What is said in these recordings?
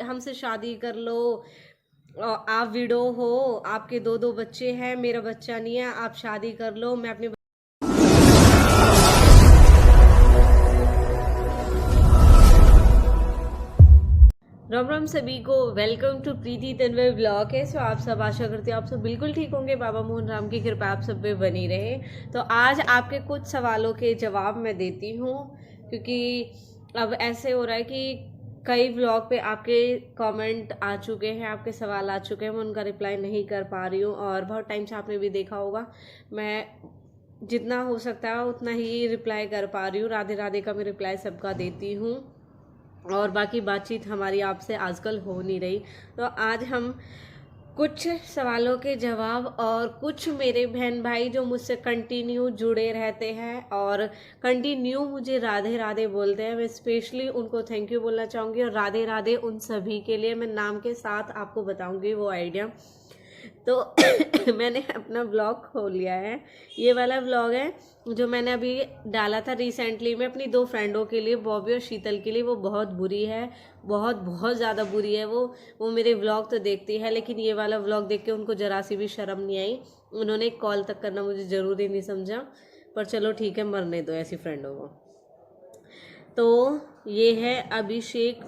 हमसे शादी कर लो, आप विडो हो, आपके दो दो बच्चे हैं, मेरा बच्चा नहीं है, आप शादी कर लो, मैं अपने राम राम सभी को। Welcome to Preeti Tanwar blog. कैसे हो आप सब? आशा करती हूँ आप सब बिल्कुल ठीक होंगे। बाबा मोहन राम की कृपा आप सब पे बनी रहे। तो आज आपके कुछ सवालों के जवाब मैं देती हूँ, क्योंकि अब ऐसे हो रहा है कि कई ब्लॉग पे आपके कमेंट आ चुके हैं, आपके सवाल आ चुके हैं, मैं उनका रिप्लाई नहीं कर पा रही हूँ। और बहुत टाइम से आपने भी देखा होगा, मैं जितना हो सकता है उतना ही रिप्लाई कर पा रही हूँ। राधे राधे का मैं रिप्लाई सबका देती हूँ, और बाकी बातचीत हमारी आपसे आजकल हो नहीं रही। तो आज हम कुछ सवालों के जवाब, और कुछ मेरे बहन भाई जो मुझसे कंटिन्यू जुड़े रहते हैं और कंटिन्यू मुझे राधे राधे बोलते हैं, मैं स्पेशली उनको थैंक यू बोलना चाहूँगी। और राधे राधे उन सभी के लिए मैं नाम के साथ आपको बताऊँगी वो आइडिया। तो मैंने अपना ब्लॉग खोल लिया है। ये वाला ब्लॉग है जो मैंने अभी डाला था रिसेंटली में अपनी दो फ्रेंडों के लिए, बॉबी और शीतल के लिए। वो बहुत बुरी है, बहुत बहुत ज़्यादा बुरी है। वो मेरे ब्लॉग तो देखती है, लेकिन ये वाला ब्लॉग देख के उनको जरा सी भी शर्म नहीं आई। उन्होंने कॉल तक करना मुझे ज़रूरी नहीं समझा, पर चलो ठीक है, मरने दो ऐसी फ्रेंडों को। तो ये है अभिषेक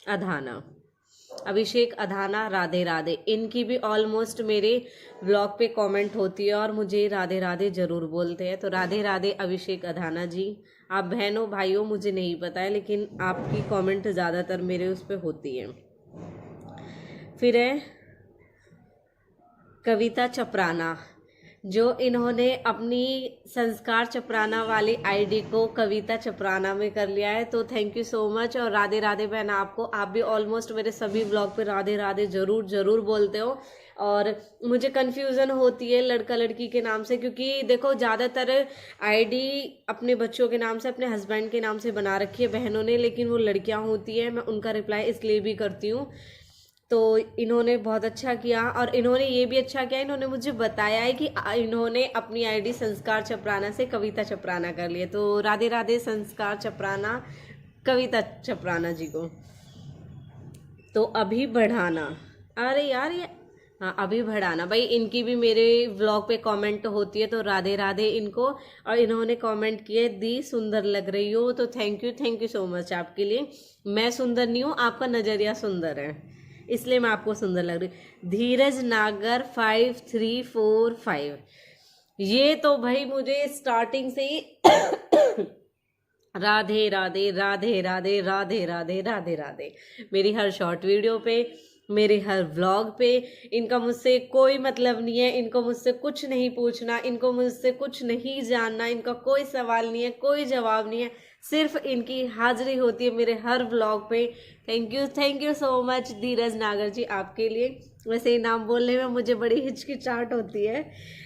अधाना। अभिषेक अधाना राधे राधे, इनकी भी ऑलमोस्ट मेरे ब्लॉग पे कमेंट होती है और मुझे राधे राधे ज़रूर बोलते हैं। तो राधे राधे अभिषेक अधाना जी, आप बहनों भाइयों मुझे नहीं पता है, लेकिन आपकी कमेंट ज़्यादातर मेरे उस पर होती है। फिर है कविता चपराना, जो इन्होंने अपनी संस्कार चपराना वाली आईडी को कविता चपराना में कर लिया है। तो थैंक यू सो मच। और राधे राधे बहन आपको, आप भी ऑलमोस्ट मेरे सभी ब्लॉग पे राधे राधे ज़रूर ज़रूर बोलते हो। और मुझे कन्फ्यूज़न होती है लड़का लड़की के नाम से, क्योंकि देखो ज़्यादातर आईडी अपने बच्चों के नाम से, अपने हस्बैंड के नाम से बना रखी है बहनों ने, लेकिन वो लड़कियां होती है। मैं उनका रिप्लाई इसलिए भी करती हूँ। तो इन्होंने बहुत अच्छा किया, और इन्होंने ये भी अच्छा किया, इन्होंने मुझे बताया है कि इन्होंने अपनी आईडी संस्कार चपराना से कविता चपराना कर लिए। तो राधे राधे संस्कार चपराना, कविता चपराना जी को। तो अभी बढ़ाना, अरे यार ये, हाँ अभी बढ़ाना भाई, इनकी भी मेरे व्लॉग पे कमेंट होती है। तो राधे राधे इनको। और इन्होंने कमेंट किए, दी सुंदर लग रही हो। तो थैंक यू सो मच आपके लिए। मैं सुंदर नहीं हूँ, आपका नज़रिया सुंदर है, इसलिए मैं आपको सुंदर लग रही। धीरज नागर 5345, ये तो भाई मुझे स्टार्टिंग से ही राधे राधे राधे राधे राधे राधे राधे राधे, मेरी हर शॉर्ट वीडियो पे, मेरे हर व्लॉग पे। इनका मुझसे कोई मतलब नहीं है, इनको मुझसे कुछ नहीं पूछना, इनको मुझसे कुछ नहीं जानना, इनका कोई सवाल नहीं है, कोई जवाब नहीं है, सिर्फ इनकी हाजिरी होती है मेरे हर व्लॉग पे। थैंक यू सो मच धीरज नागर जी आपके लिए। वैसे ही नाम बोलने में मुझे बड़ी हिचकिचाहट होती है,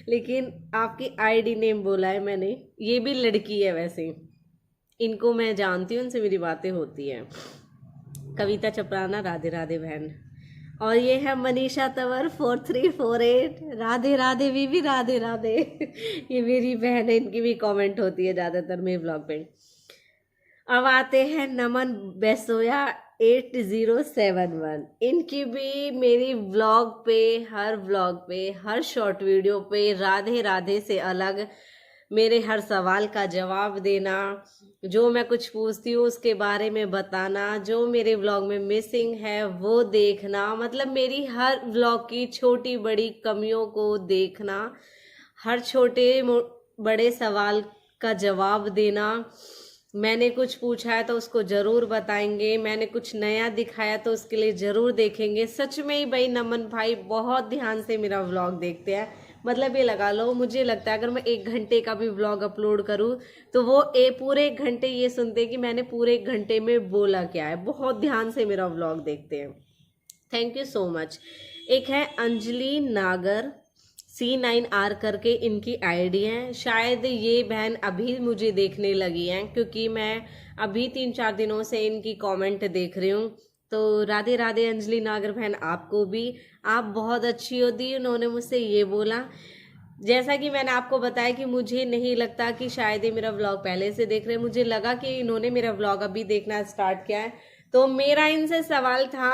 लेकिन आपकी आईडी नेम बोला है मैंने। ये भी लड़की है वैसे, इनको मैं जानती हूँ, उनसे मेरी बातें होती हैं। कविता चपराना राधे राधे बहन। और ये है मनीषा तंवर 4348, राधे राधे बीबी राधे राधे। ये मेरी बहन है, इनकी भी कमेंट होती है ज़्यादातर मेरे ब्लॉग पे। अब आते हैं नमन बेसोया 8071, इनकी भी मेरी व्लॉग पे, हर व्लॉग पे, हर शॉर्ट वीडियो पे राधे राधे से अलग मेरे हर सवाल का जवाब देना, जो मैं कुछ पूछती हूँ उसके बारे में बताना, जो मेरे व्लॉग में मिसिंग है वो देखना, मतलब मेरी हर व्लॉग की छोटी बड़ी कमियों को देखना, हर छोटे बड़े सवाल का जवाब देना। मैंने कुछ पूछा है तो उसको ज़रूर बताएंगे, मैंने कुछ नया दिखाया तो उसके लिए ज़रूर देखेंगे। सच में ही भाई नमन भाई बहुत ध्यान से मेरा व्लॉग देखते हैं। मतलब ये लगा लो, मुझे लगता है अगर मैं 1 घंटे का भी व्लॉग अपलोड करूँ तो वो पूरे 1 घंटे ये सुनते कि मैंने पूरे 1 घंटे में बोला क्या है। बहुत ध्यान से मेरा व्लॉग देखते हैं, थैंक यू सो मच। एक है अंजलि नागर C9R करके इनकी आईडी है। शायद ये बहन अभी मुझे देखने लगी हैं, क्योंकि मैं अभी 3-4 दिनों से इनकी कमेंट देख रही हूँ। तो राधे राधे अंजलि नागर बहन आपको भी, आप बहुत अच्छी होती। उन्होंने मुझसे ये बोला, जैसा कि मैंने आपको बताया कि मुझे नहीं लगता कि शायद ये मेरा व्लॉग पहले से देख रहे हैं, मुझे लगा कि इन्होंने मेरा व्लॉग अभी देखना स्टार्ट किया है। तो मेरा इनसे सवाल था,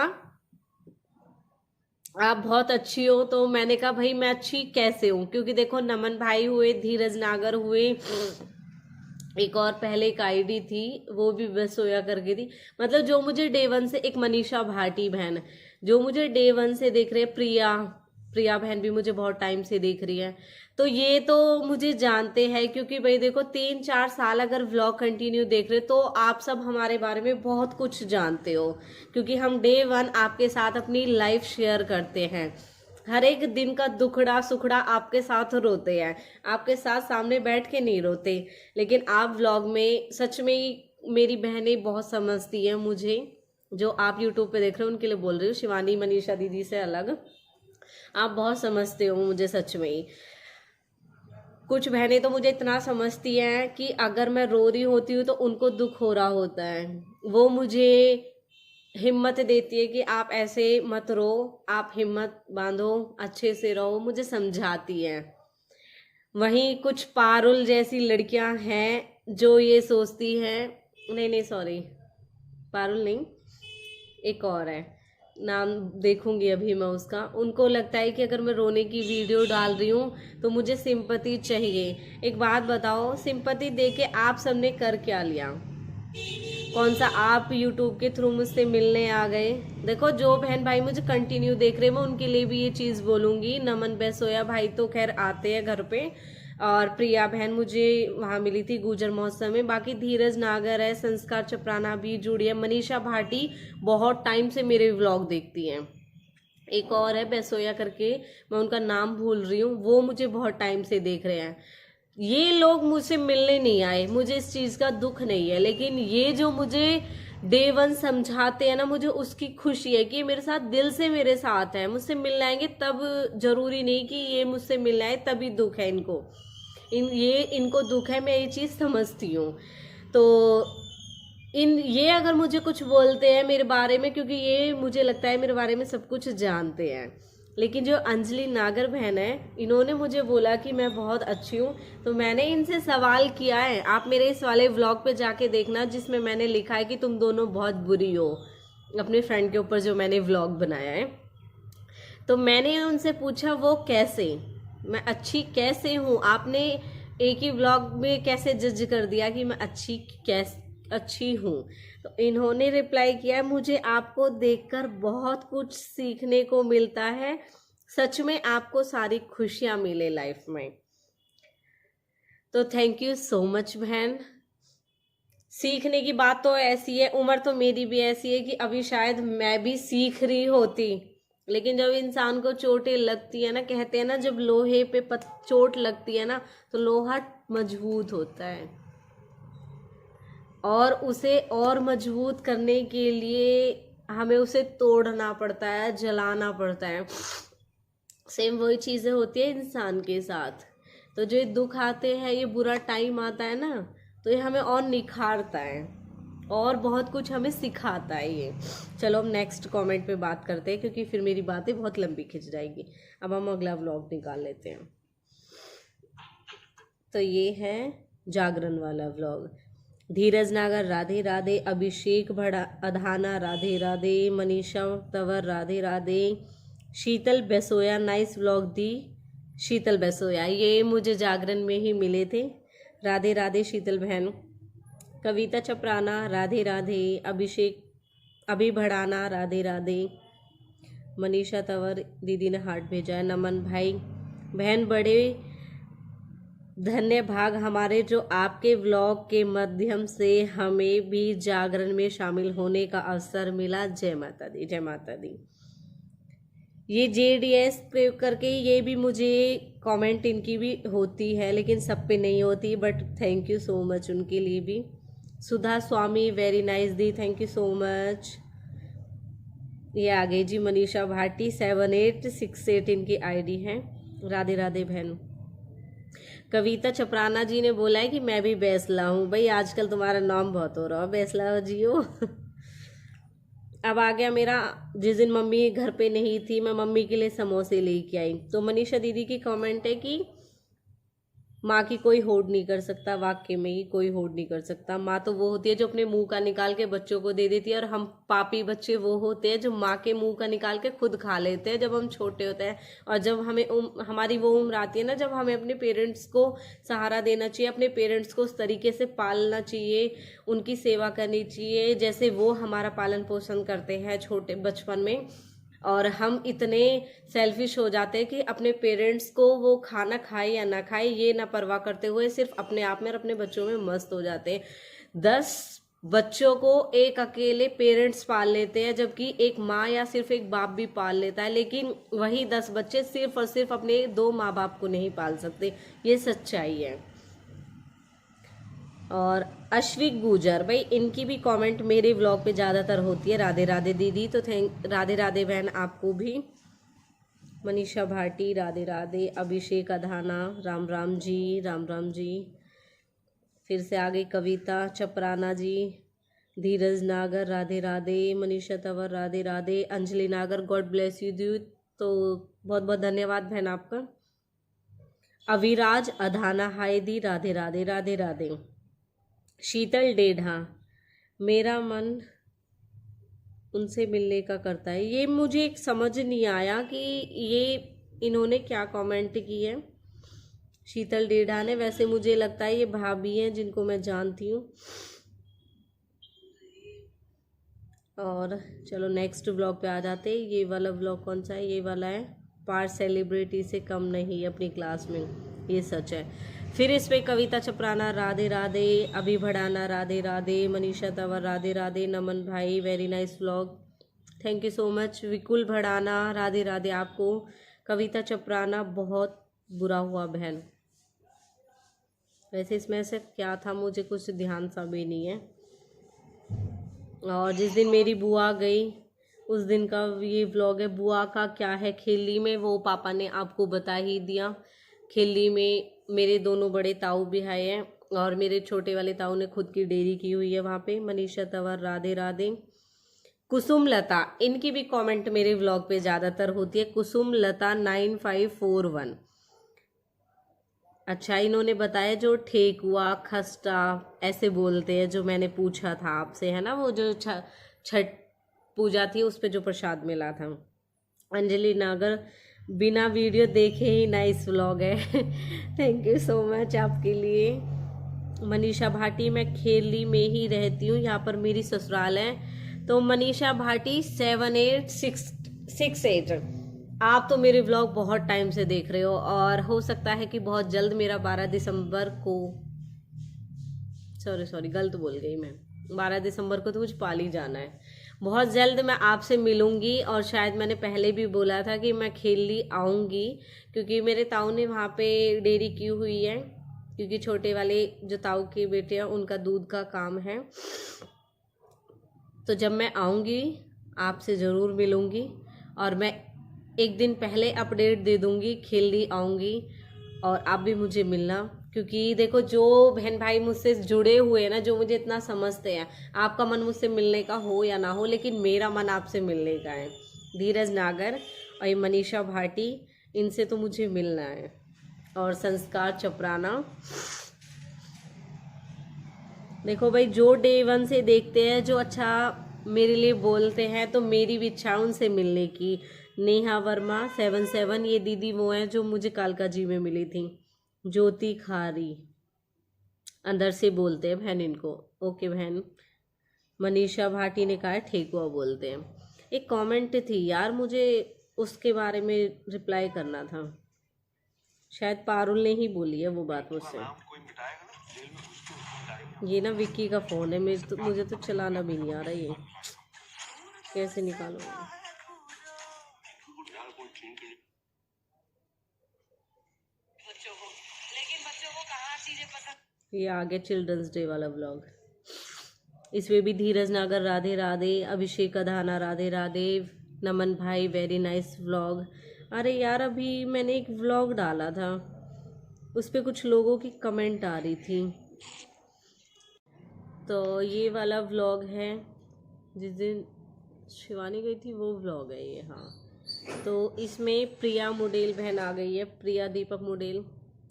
आप बहुत अच्छी हो, तो मैंने कहा भाई मैं अच्छी कैसे हूँ, क्योंकि देखो नमन भाई हुए, धीरज नागर हुए, एक और पहले एक आईडी थी वो भी बस सोया करके थी, मतलब जो मुझे डे वन से, एक मनीषा भाटी बहन जो मुझे डे वन से देख रहे हैं, प्रिया प्रिया बहन भी मुझे बहुत टाइम से देख रही है, तो ये तो मुझे जानते हैं, क्योंकि भाई देखो 3-4 साल अगर व्लॉग कंटिन्यू देख रहे तो आप सब हमारे बारे में बहुत कुछ जानते हो, क्योंकि हम डे वन आपके साथ अपनी लाइफ शेयर करते हैं, हर एक दिन का दुखड़ा सुखड़ा आपके साथ रोते हैं, आपके साथ सामने बैठ के नहीं रोते, लेकिन आप व्लॉग में सच में ही मेरी बहनें बहुत समझती हैं मुझे, जो आप यूट्यूब पे देख रहे हो उनके लिए बोल रही हूँ, शिवानी मनीषा दीदी से अलग, आप बहुत समझते हो मुझे सच में ही। कुछ बहनें तो मुझे इतना समझती हैं कि अगर मैं रो रही होती हूँ तो उनको दुख हो रहा होता है, वो मुझे हिम्मत देती है कि आप ऐसे मत रो, आप हिम्मत बांधो, अच्छे से रहो, मुझे समझाती है। वहीं कुछ पारुल जैसी लड़कियां हैं जो ये सोचती हैं, नहीं सॉरी, पारुल नहीं, एक और है, नाम देखूंगी अभी मैं उसका, उनको लगता है कि अगर मैं रोने की वीडियो डाल रही हूँ तो मुझे सिंपैथी चाहिए। एक बात बताओ, सिंपैथी दे के आप सबने कर क्या लिया? कौन सा आप यूट्यूब के थ्रू मुझसे मिलने आ गए? देखो जो बहन भाई मुझे कंटिन्यू देख रहे हैं मैं उनके लिए भी ये चीज़ बोलूँगी, नमन बेसोया भाई तो खैर आते हैं घर पे, और प्रिया बहन मुझे वहाँ मिली थी गुजर महोत्सव में, बाकी धीरज नागर है, संस्कार चपराना भी जुड़ी है, मनीषा भाटी बहुत टाइम से मेरे व्लॉग देखती हैं, एक और है बेसोया करके, मैं उनका नाम भूल रही हूँ, वो मुझे बहुत टाइम से देख रहे हैं। ये लोग मुझसे मिलने नहीं आए, मुझे इस चीज़ का दुख नहीं है, लेकिन ये जो मुझे डे वन समझाते हैं ना, मुझे उसकी खुशी है कि मेरे साथ दिल से मेरे साथ है, मुझसे मिलने आएंगे तब, जरूरी नहीं कि ये मुझसे मिलने आए तभी दुख है इनको, इनको दुख है, मैं ये चीज़ समझती हूँ। तो ये अगर मुझे कुछ बोलते हैं मेरे बारे में, क्योंकि ये मुझे लगता है मेरे बारे में सब कुछ जानते हैं, लेकिन जो अंजलि नागर बहन है इन्होंने मुझे बोला कि मैं बहुत अच्छी हूँ, तो मैंने इनसे सवाल किया है, आप मेरे इस वाले व्लॉग पे जाके देखना जिसमें मैंने लिखा है कि तुम दोनों बहुत बुरी हो, अपने फ्रेंड के ऊपर जो मैंने व्लॉग बनाया है, तो मैंने उनसे पूछा वो कैसे, मैं अच्छी कैसे हूँ, आपने एक ही व्लॉग में कैसे जज कर दिया कि मैं अच्छी हूँ? तो इन्होंने रिप्लाई किया, मुझे आपको देखकर बहुत कुछ सीखने को मिलता है, सच में आपको सारी खुशियाँ मिले लाइफ में। तो थैंक यू सो मच बहन। सीखने की बात तो ऐसी है, उम्र तो मेरी भी ऐसी है कि अभी शायद मैं भी सीख रही होती, लेकिन जब इंसान को चोटें लगती है ना, कहते हैं ना जब लोहे पे चोट लगती है ना तो लोहा मजबूत होता है, और उसे और मजबूत करने के लिए हमें उसे तोड़ना पड़ता है, जलाना पड़ता है। सेम वही चीज़ें होती है इंसान के साथ। तो जो दुख आते हैं, ये बुरा टाइम आता है ना, तो ये हमें और निखारता है और बहुत कुछ हमें सिखाता है ये। चलो हम नेक्स्ट कमेंट पे बात करते हैं, क्योंकि फिर मेरी बातें बहुत लंबी खिंच जाएगी। अब हम अगला व्लॉग निकाल लेते हैं। तो ये है जागरण वाला व्लॉग। धीरज नागर राधे राधे, अभिषेक अधाना राधे राधे, मनीषा तंवर राधे राधे, शीतल बेसोया नाइस व्लॉग दी, शीतल बेसोया ये मुझे जागरण में ही मिले थे, राधे राधे शीतल बहन। कविता चपराना राधे राधे, अभिषेक अभी भड़ाना राधे राधे, मनीषा तंवर दीदी ने हार्ट भेजा है, नमन भाई बहन बड़े धन्य भाग हमारे जो आपके व्लॉग के माध्यम से हमें भी जागरण में शामिल होने का अवसर मिला। जय माता दी, जय माता दी। ये JDS प्रयोग करके ये भी मुझे कमेंट इनकी भी होती है, लेकिन सब पे नहीं होती, but thank you so much उनके लिए भी। सुधा स्वामी वेरी नाइस दी, थैंक यू सो मच। ये आ गई जी मनीषा भाटी 7868 इनकी ID है। राधे राधे बहन। कविता चपराना जी ने बोला है कि मैं भी बैसला हूँ। भाई आजकल तुम्हारा नाम बहुत हो रहा है, बैसला जी हो। अब आ गया मेरा, जिस दिन मम्मी घर पे नहीं थी मैं मम्मी के लिए समोसे लेके आई, तो मनीषा दीदी की कमेंट है कि माँ की कोई होड़ नहीं कर सकता, वाकई में ही कोई होड़ नहीं कर सकता। माँ तो वो होती है जो अपने मुंह का निकाल के बच्चों को दे देती है, और हम पापी बच्चे वो होते हैं जो माँ के मुंह का निकाल के खुद खा लेते हैं जब हम छोटे होते हैं। और जब हमें हमारी वो उम्र आती है ना, जब हमें अपने पेरेंट्स को सहारा देना चाहिए, अपने पेरेंट्स को उस तरीके से पालना चाहिए, उनकी सेवा करनी चाहिए जैसे वो हमारा पालन पोषण करते हैं छोटे बचपन में। और हम इतने सेल्फिश हो जाते हैं कि अपने पेरेंट्स को वो खाना खाए या ना खाए ये ना परवाह करते हुए सिर्फ अपने आप में और अपने बच्चों में मस्त हो जाते हैं। 10 बच्चों को एक अकेले पेरेंट्स पाल लेते हैं, जबकि एक माँ या सिर्फ एक बाप भी पाल लेता है, लेकिन वही 10 बच्चे सिर्फ और सिर्फ अपने 2 माँ बाप को नहीं पाल सकते। ये सच्चाई है। और अश्विक गुजर भाई, इनकी भी कमेंट मेरे व्लॉग पे ज़्यादातर होती है, राधे राधे दीदी, तो राधे राधे बहन आपको भी। मनीषा भाटी राधे राधे, अभिषेक अधाना राम राम जी, राम राम जी। फिर से आ गई कविता चपराना जी, धीरज नागर राधे राधे, मनीषा तंवर राधे राधे, अंजलि नागर गॉड ब्लेस यू ड्यू, तो बहुत बहुत धन्यवाद बहन आपका। अविराज अधाना हाय दी, राधे राधे राधे राधे। शीतल डेढ़ा, मेरा मन उनसे मिलने का करता है। ये मुझे एक समझ नहीं आया कि ये इन्होंने क्या कमेंट की है शीतल डेढ़ा ने। वैसे मुझे लगता है ये भाभी हैं जिनको मैं जानती हूँ। और चलो नेक्स्ट ब्लॉग पे आ जाते हैं। ये वाला ब्लॉग कौन सा है? ये वाला है, पार सेलिब्रिटी से कम नहीं अपनी क्लास में, ये सच है। फिर इस पे कविता चपराना राधे राधे, अभी भड़ाना राधे राधे, मनीषा तंवर राधे राधे, नमन भाई very nice vlog, thank you so much. Vikul Bhadana Radhe Radhe आपको। कविता चपराना बहुत बुरा हुआ बहन। वैसे इसमें से क्या था मुझे कुछ ध्यान सा भी नहीं है। और जिस दिन मेरी बुआ गई उस दिन का ये व्लॉग है। बुआ का क्या है खेली में, वो पापा ने आपको बता ही दिया। खेली में मेरे दोनों बड़े ताऊ भी आए हैं, और मेरे छोटे वाले ताऊ ने खुद की डेयरी की हुई है वहाँ पे। मनीषा तंवर राधे राधे। कुसुम लता, इनकी भी कमेंट मेरे व्लॉग पे ज़्यादातर होती है। कुसुम लता 9541। अच्छा, इन्होंने बताया जो ठेकुआ खस्ता ऐसे बोलते हैं, जो मैंने पूछा था आपसे, है ना, वो जो छठ पूजा थी उस पे जो प्रसाद मिला था। अंजलि नागर, बिना वीडियो देखे ही नाइस व्लॉग है थैंक यू सो मच आपके लिए। मनीषा भाटी, मैं खेली में ही रहती हूँ, यहाँ पर मेरी ससुराल है। तो मनीषा भाटी 78668, आप तो मेरे व्लॉग बहुत टाइम से देख रहे हो, और हो सकता है कि बहुत जल्द मेरा 12 दिसंबर को, सॉरी गलत बोल गई मैं, 12 दिसंबर को तो मुझे पाली जाना है। बहुत जल्द मैं आपसे मिलूंगी, और शायद मैंने पहले भी बोला था कि मैं खेली आऊँगी, क्योंकि मेरे ताऊ ने वहाँ पे डेयरी की हुई है, क्योंकि छोटे वाले जो ताऊ के बेटे हैं उनका दूध का काम है। तो जब मैं आऊँगी आपसे ज़रूर मिलूँगी, और मैं एक दिन पहले अपडेट दे दूँगी खेली आऊँगी, और आप भी मुझे मिलना। क्योंकि देखो, जो बहन भाई मुझसे जुड़े हुए हैं ना, जो मुझे इतना समझते हैं, आपका मन मुझसे मिलने का हो या ना हो, लेकिन मेरा मन आपसे मिलने का है। धीरज नागर और ये मनीषा भाटी, इनसे तो मुझे मिलना है। और संस्कार चपराना, देखो भाई, जो डे 1 से देखते हैं, जो अच्छा मेरे लिए बोलते हैं, तो मेरी भी इच्छा है उनसे मिलने की। नेहा वर्मा 77, ये दीदी वो हैं जो मुझे कालका जी में मिली थी। ज्योति खारी, अंदर से बोलते हैं बहन इनको, ओके बहन। मनीषा भाटी ने कहा ठेकुआ बोलते हैं। एक कमेंट थी यार, मुझे उसके बारे में रिप्लाई करना था, शायद पारुल ने ही बोली है वो बात मुझसे। ये ना विक्की का फ़ोन है, मुझे तो चलाना भी नहीं आ रहा, ये कैसे निकालूंगा। ये आ गया चिल्ड्रंस डे वाला व्लॉग। इसमें भी धीरज नागर राधे राधे, अभिषेक अधाना राधे राधे, नमन भाई वेरी नाइस व्लॉग। अरे यार, अभी मैंने एक व्लॉग डाला था, उस पर कुछ लोगों की कमेंट आ रही थी। तो ये वाला व्लॉग है जिस दिन शिवानी गई थी, वो व्लॉग है ये। हाँ, तो इसमें प्रिया मुडेल बहन आ गई है, प्रिया दीपक मुडेल।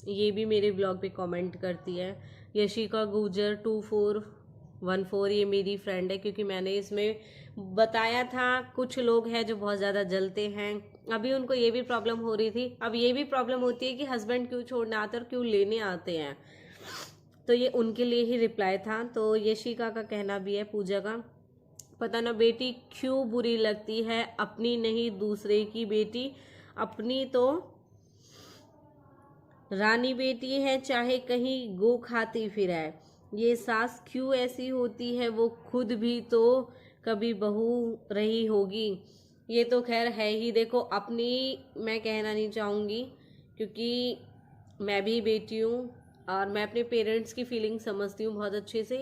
ये भी मेरे ब्लॉग पे कमेंट करती है। यशिका गुजर 2414 ये मेरी फ्रेंड है, क्योंकि मैंने इसमें बताया था कुछ लोग हैं जो बहुत ज़्यादा जलते हैं। अभी उनको ये भी प्रॉब्लम हो रही थी, अब ये भी प्रॉब्लम होती है कि हस्बैंड क्यों छोड़ने आते और क्यों लेने आते हैं। तो ये उनके लिए ही रिप्लाई था। तो यशिका का कहना भी है, पूजा का, पता ना बेटी क्यों बुरी लगती है, अपनी नहीं दूसरे की बेटी, अपनी तो रानी बेटी है, चाहे कहीं गो खाती फिराए, ये सास क्यों ऐसी होती है, वो खुद भी तो कभी बहू रही होगी। ये तो खैर है ही। देखो, अपनी मैं कहना नहीं चाहूँगी, क्योंकि मैं भी बेटी हूँ और मैं अपने पेरेंट्स की फीलिंग समझती हूँ बहुत अच्छे से।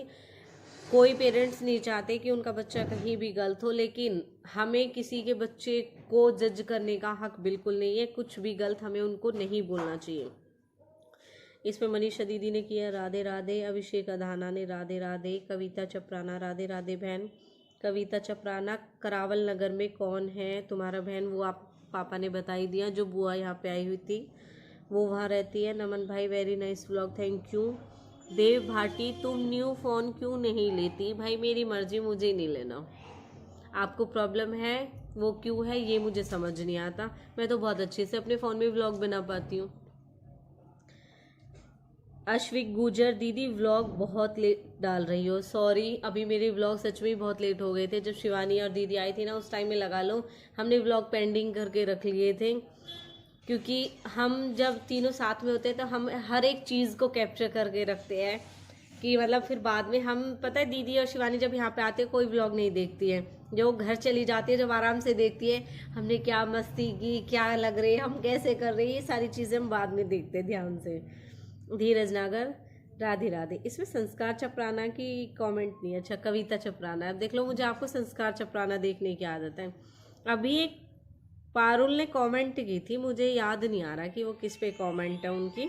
कोई पेरेंट्स नहीं चाहते कि उनका बच्चा कहीं भी गलत हो, लेकिन हमें किसी के बच्चे को जज करने का हक बिल्कुल नहीं है। कुछ भी गलत हमें उनको नहीं बोलना चाहिए। इसमें मनीषा दीदी ने किया राधे राधे, अभिषेक अधाना ने राधे राधे, कविता चपराना राधे राधे बहन। कविता चपराना, करावल नगर में कौन है तुम्हारा बहन? वो आप पापा ने बता ही दिया, जो बुआ यहाँ पे आई हुई थी वो वहाँ रहती है। नमन भाई very nice vlog, thank you. Dev Bhati, तुम न्यू फ़ोन क्यों नहीं लेती? भाई मेरी मर्जी, मुझे नहीं लेना। आपको प्रॉब्लम है वो क्यों है ये मुझे समझ नहीं आता। मैं तो बहुत अच्छे से अपने फ़ोन में व्लॉग बना पाती हूँ। अश्विक गुजर, दीदी व्लॉग बहुत लेट डाल रही हो, सॉरी। अभी मेरे व्लॉग सच में बहुत लेट हो गए थे। जब शिवानी और दीदी आई थी ना, उस टाइम में लगा लो हमने व्लॉग पेंडिंग करके रख लिए थे, क्योंकि हम जब तीनों साथ में होते हैं तो हम हर एक चीज़ को कैप्चर करके रखते हैं कि मतलब फिर बाद में हम, पता है दीदी और शिवानी जब यहाँ पे आते हैं कोई व्लॉग नहीं देखती है, जो घर चली जाती है जब आराम से देखती है हमने क्या मस्ती की, क्या लग रही है, हम कैसे कर रहे हैं, ये सारी चीज़ें हम बाद में देखते हैं ध्यान से। धीरज नागर, राधे राधे। इसमें संस्कार चपराना की कमेंट नहीं है। अच्छा, कविता चपराना। अब देख लो, मुझे आपको संस्कार चपराना देखने की आदत है। अभी एक पारुल ने कमेंट की थी, मुझे याद नहीं आ रहा कि वो किस पे कमेंट है उनकी।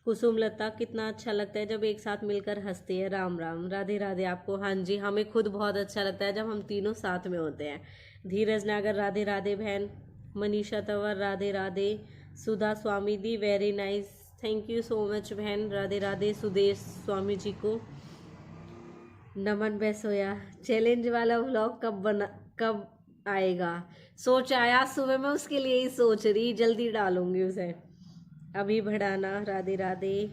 कुसुम लता, कितना अच्छा लगता है जब एक साथ मिलकर हंसती है। राम राम, राधे राधे आपको। हाँ जी, हमें खुद बहुत अच्छा लगता है जब हम तीनों साथ में होते हैं। धीरज नागर, राधे राधे बहन। मनीषा तंवर, राधे राधे। सुधा स्वामी दी, very nice, thank you so much बहन, राधे राधे सुदेश स्वामी जी को। नमन बैसोया, चैलेंज वाला व्लॉग कब आएगा? सोच आया सुबह, मैं उसके लिए ही सोच रही, जल्दी डालूंगी उसे। अभी भड़ाना, राधे राधे।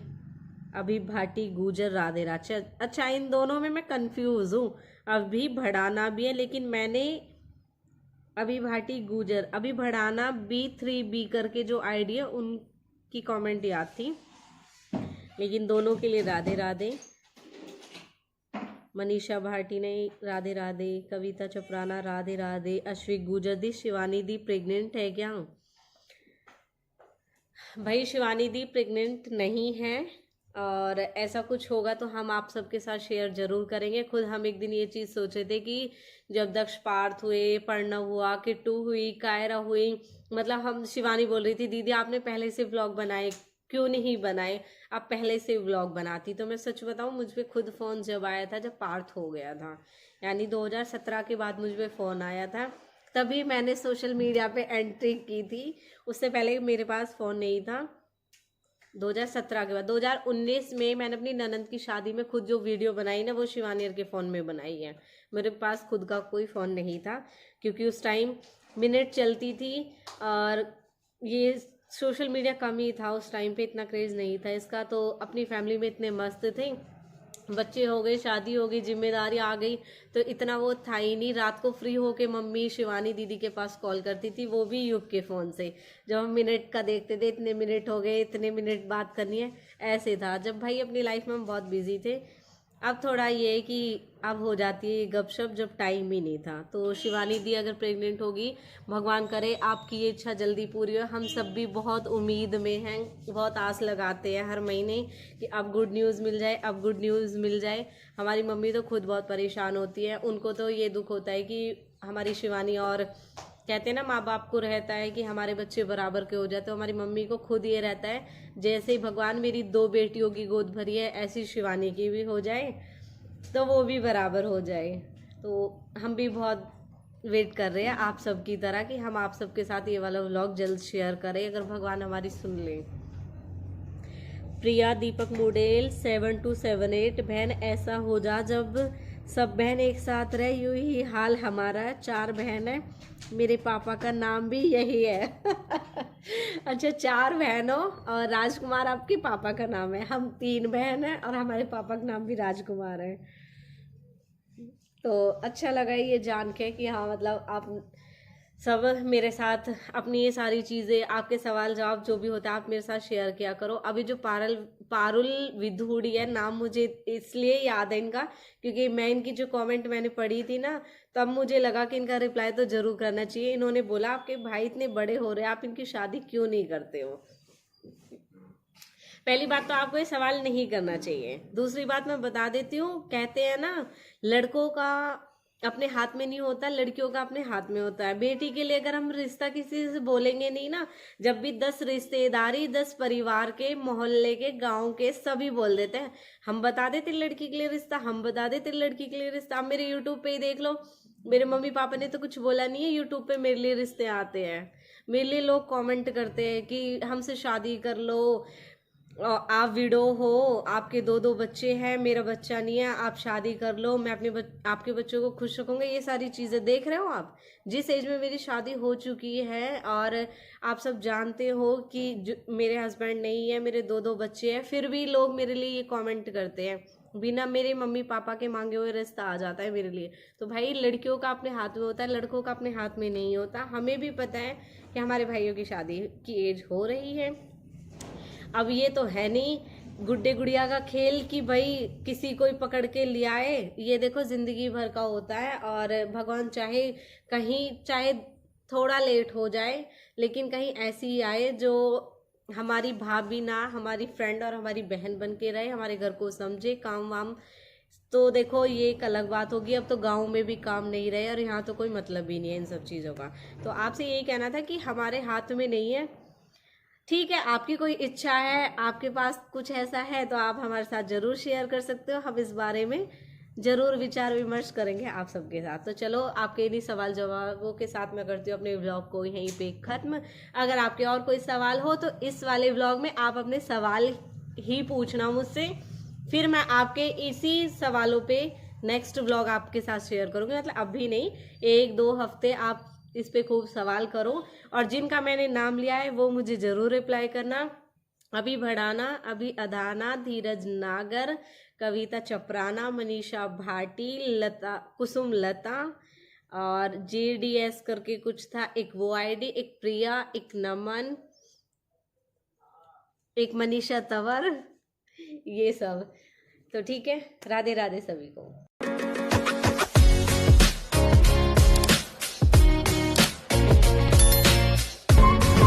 अभी भाटी गुजर, राधे राधे। अच्छा, इन दोनों में मैं कंफ्यूज हूँ। अभी भड़ाना भी है, लेकिन मैंने अभी भाटी गुजर, अभी भड़ाना B3B करके जो आईडी है उनकी कमेंट याद थी, लेकिन दोनों के लिए राधे राधे। मनीषा भाटी ने राधे राधे। कविता चपराना, राधे राधे। अश्विक गुजर दी, शिवानी दी प्रेग्नेंट है क्या? भाई शिवानी दी प्रेग्नेंट नहीं है, और ऐसा कुछ होगा तो हम आप सबके साथ शेयर जरूर करेंगे। खुद हम एक दिन ये चीज़ सोचे थे कि जब दक्ष पार्थ हुए, प्रणव हुआ, किट्टू हुई, कायरा हुई, मतलब हम, शिवानी बोल रही थी दीदी आपने पहले से व्लॉग बनाए क्यों नहीं बनाए, आप पहले से व्लॉग बनाती। तो मैं सच बताऊं, मुझ पर खुद फ़ोन जब आया था जब पार्थ हो गया था, यानी 2017 के बाद मुझ पर फ़ोन आया था, तभी मैंने सोशल मीडिया पे एंट्री की थी। उससे पहले मेरे पास फ़ोन नहीं था। 2017 के बाद 2019 में मैंने अपनी ननंद की शादी में खुद जो वीडियो बनाई ना, वो शिवानियर के फ़ोन में बनाई है। मेरे पास खुद का कोई फ़ोन नहीं था, क्योंकि उस टाइम मिनट चलती थी और ये सोशल मीडिया कम ही था उस टाइम पे, इतना क्रेज़ नहीं था इसका। तो अपनी फैमिली में इतने मस्त थे, बच्चे हो गए, शादी हो गई, जिम्मेदारी आ गई, तो इतना वो था ही नहीं। रात को फ्री होके मम्मी शिवानी दीदी के पास कॉल करती थी, वो भी युग के फ़ोन से, जब हम मिनट का देखते थे, इतने मिनट हो गए, इतने मिनट बात करनी है, ऐसे था। जब भाई अपनी लाइफ में हम बहुत बिजी थे। अब थोड़ा ये है कि अब हो जाती है गपशप, जब टाइम ही नहीं था। तो शिवानी दी अगर प्रेग्नेंट होगी, भगवान करे आपकी ये इच्छा जल्दी पूरी हो। हम सब भी बहुत उम्मीद में हैं, बहुत आस लगाते हैं हर महीने कि अब गुड न्यूज़ मिल जाए, अब गुड न्यूज़ मिल जाए। हमारी मम्मी तो खुद बहुत परेशान होती है, उनको तो ये दुख होता है कि हमारी शिवानी, और कहते हैं ना माँ बाप को रहता है कि हमारे बच्चे बराबर के हो जाए, तो हमारी मम्मी को खुद ये रहता है जैसे ही भगवान मेरी 2 बेटियों की गोद भरी है, ऐसी शिवानी की भी हो जाए तो वो भी बराबर हो जाए। तो हम भी बहुत वेट कर रहे हैं आप सब की तरह कि हम आप सबके साथ ये वाला व्लॉग जल्द शेयर करें, अगर भगवान हमारी सुन लें। प्रिया दीपक मोडेल 7278, बहन ऐसा हो जा जब सब बहन एक साथ रहे, यूं ही हाल हमारा है। 4 बहन है, मेरे पापा का नाम भी यही है। अच्छा, 4 बहनों और राजकुमार आपके पापा का नाम है। हम 3 बहन हैं और हमारे पापा का नाम भी राजकुमार है। तो अच्छा लगा ये जान के कि हाँ, मतलब आप सब मेरे साथ अपनी ये सारी चीज़ें, आपके सवाल जवाब जो भी होता है आप मेरे साथ शेयर किया करो। अभी जो पारुल विधूड़ी है, नाम मुझे इसलिए याद है इनका क्योंकि मैं इनकी जो कमेंट मैंने पढ़ी थी ना, तब मुझे लगा कि इनका रिप्लाई तो जरूर करना चाहिए। इन्होंने बोला आपके भाई इतने बड़े हो रहे हैं, आप इनकी शादी क्यों नहीं करते हो। पहली बात तो आपको ये सवाल नहीं करना चाहिए। दूसरी बात मैं बता देती हूँ, कहते हैं ना लड़कों का अपने हाथ में नहीं होता, लड़कियों का अपने हाथ में होता है। बेटी के लिए अगर हम रिश्ता किसी से बोलेंगे नहीं ना, जब भी 10 रिश्तेदारी, 10 परिवार के, मोहल्ले के, गांव के सभी बोल देते हैं हम बता देते लड़की के लिए रिश्ता, हम बता देते लड़की के लिए रिश्ता। आप मेरे यूट्यूब पे ही देख लो, मेरे मम्मी पापा ने तो कुछ बोला नहीं है, यूट्यूब पे मेरे लिए रिश्ते आते हैं, मेरे लिए लोग कमेंट करते हैं कि हमसे शादी कर लो, आप विडो हो, आपके 2-2 बच्चे हैं, मेरा बच्चा नहीं है, आप शादी कर लो, मैं अपने आपके बच्चों को खुश रखूंगा। ये सारी चीज़ें देख रहे हो आप, जिस एज में मेरी शादी हो चुकी है और आप सब जानते हो कि मेरे हस्बैंड नहीं है, मेरे 2-2 बच्चे हैं, फिर भी लोग मेरे लिए ये कमेंट करते हैं। बिना मेरे मम्मी पापा के मांगे हुए रिश्ता आ जाता है मेरे लिए। तो भाई लड़कियों का अपने हाथ में होता है, लड़कों का अपने हाथ में नहीं होता। हमें भी पता है कि हमारे भाइयों की शादी की एज हो रही है। अब ये तो है नहीं गुड्डे गुड़िया का खेल कि भाई किसी कोई पकड़ के ले आए, ये देखो जिंदगी भर का होता है। और भगवान चाहे कहीं, चाहे थोड़ा लेट हो जाए, लेकिन कहीं ऐसी आए जो हमारी भाभी ना, हमारी फ्रेंड और हमारी बहन बन के रहे, हमारे घर को समझे, काम वाम। तो देखो ये एक अलग बात होगी। अब तो गाँव में भी काम नहीं रहे और यहाँ तो कोई मतलब ही नहीं है इन सब चीज़ों का। तो आपसे यही कहना था कि हमारे हाथ में नहीं है। ठीक है, आपकी कोई इच्छा है, आपके पास कुछ ऐसा है तो आप हमारे साथ ज़रूर शेयर कर सकते हो। हम इस बारे में ज़रूर विचार विमर्श करेंगे आप सबके साथ। तो चलो, आपके इन्हीं सवाल जवाबों के साथ मैं करती हूँ अपने व्लॉग को यहीं पे ख़त्म। अगर आपके और कोई सवाल हो तो इस वाले व्लॉग में आप अपने सवाल ही पूछना मुझसे, फिर मैं आपके इसी सवालों पे नेक्स्ट व्लॉग आपके साथ शेयर करूँगी। मतलब अभी नहीं, 1-2 हफ्ते आप इस पे खूब सवाल करो और जिनका मैंने नाम लिया है वो मुझे ज़रूर रिप्लाई करना। अभी भड़ाना, अभी अधाना, धीरज नागर, कविता चपराना, मनीषा भाटी, लता, कुसुम लता और JDS करके कुछ था, एक वो आईडी, एक प्रिया, एक नमन, एक मनीषा तंवर, ये सब। तो ठीक है, राधे राधे सभी को।